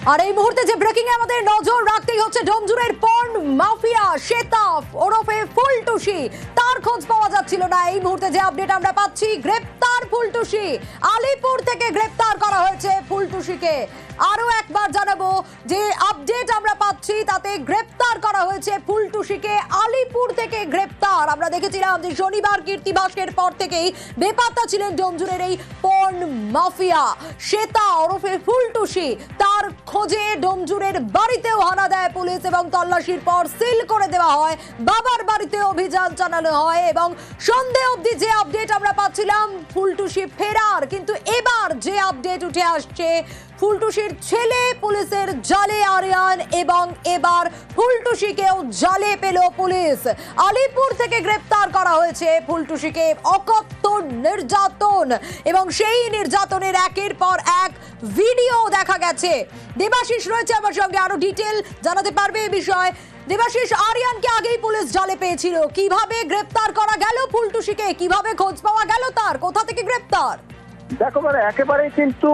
আর এই মুহূর্তে যে ব্রেকিং এ আমাদের নজর রাখতেই হচ্ছে ডোমজুড়ের পর্ন মাফিয়া শেতাফ ওরফে ফুলটুসি, তার খোঁজ পাওয়া যাচ্ছিল না। এই মুহূর্তে যে আপডেট আমরা পাচ্ছি, গ্রেপ্তার ফুলটুসি, আলিপুর থেকে গ্রেপ্তার করা হয়েছে ফুলটুসিকে। আরো একবার জানাবো যে আপডেট আমরা পাচ্ছি তাতে গ্রেপ্তার করা হয়েছে ফুলটুসিকে, আলিপুর থেকে গ্রেপ্তার। আমরা দেখেছিলাম যে শনিবার কীর্তিবাসের পর থেকেই বেপাত্তা ছিলেন ডোমজুড়ের এই পর্ন মাফিয়া শ্বেতা ওরফে ফুলটুসি। তার খোঁজে ডোমজুড়ের বাড়িতেও হানা দেয় পুলিশ এবং তল্লাশির পর সিল করে দেওয়া হয়। বাবার বাড়িতে অভিযান চালানো হয় এবং সন্ধ্যে অবধি যে আপডেট আমরা পাচ্ছিলাম ফুলটুসি ফেরার, কিন্তু এবার যে আপডেট উঠে আসছে ফুলটুসির ছেলে পুলিশের জালে আরিয়ান এবং এবার ফুলটুসিকেও জালে পেল পুলিশ। আলিপুর থেকে গ্রেপ্তার করা হয়েছে ফুলটুসিকে। অকথ্য নির্যাতন এবং সেই নির্যাতনের একের পর এক ভিডিও দেখা গেছে। দেবাশিস রয়েছে আমার সঙ্গে, আরো ডিটেল জানাতে পারবে এই বিষয়ে। দেবাশিস, আরিয়ানকে আগেই পুলিশ জালে পেয়েছিল, কিভাবে গ্রেপ্তার করা গেল ফুলটুসিকে, কিভাবে খোঁজ পাওয়া গেল তার, কোথা থেকে গ্রেপ্তার? দেখো একেবারেই কিন্তু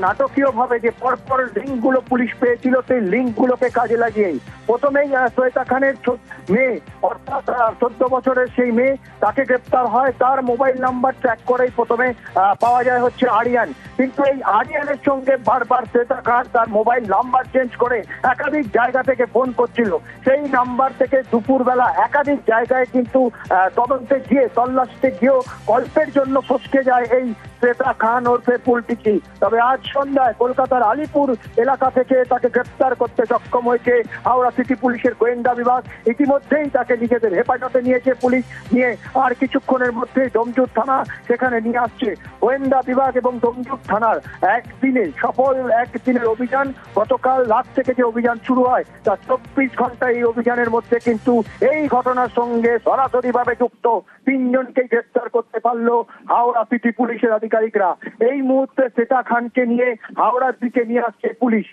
নাটকীয় ভাবে যে পরপর লিঙ্ক গুলো পুলিশ পেয়েছিল, সেই লিঙ্ক গুলোকে কাজে লাগিয়েই প্রথমেই শ্বেতা খানের মেয়ে, অর্থাৎ 14 বছরের সেই মেয়ে, তাকে গ্রেপ্তার হয়। তার মোবাইল নাম্বার ট্র্যাক করেই প্রথমে পাওয়া যায় হচ্ছে আরিয়ান। কিন্তু এই আরিয়ানের সঙ্গে বারবার শ্বেতা খান তার মোবাইল নাম্বার চেঞ্জ করে একাধিক জায়গা থেকে ফোন করছিল। সেই নাম্বার থেকে দুপুরবেলা একাধিক জায়গায় কিন্তু তদন্তে গিয়ে তল্লাশিতে গিয়েও গল্পের জন্য ফসকে যায় এই শ্বেতা খান ওরফে ফুলটুসি। তবে আজ সন্ধ্যায় কলকাতার আলিপুর এলাকা থেকে তাকে গ্রেপ্তার করতে সক্ষম হয়েছে হাওড়া সিটি পুলিশের গোয়েন্দা বিভাগ। ইতিমধ্যেই তাকে নিজেদের হেফাজতে নিয়েছে পুলিশ, নিয়ে আর কিছুক্ষণের মধ্যেই ডোমজুড় থানা সেখানে নিয়ে আসছে। গোয়েন্দা বিভাগ এবং ডোমজুড় থানার সফল একদিনের অভিযান। গতকাল রাত থেকে যে অভিযান শুরু হয় তার 24 ঘন্টা এই অভিযানের মধ্যে কিন্তু এই ঘটনার সঙ্গে সরাসরি ভাবে যুক্ত 3 জনকে গ্রেপ্তার করতে পারলো হাওড়া সিটি পুলিশের আধিকারিকরা। এই মুহূর্তে শ্বেতা খানকে নিয়ে হাওড়ার দিকে নিয়ে আসছে পুলিশ।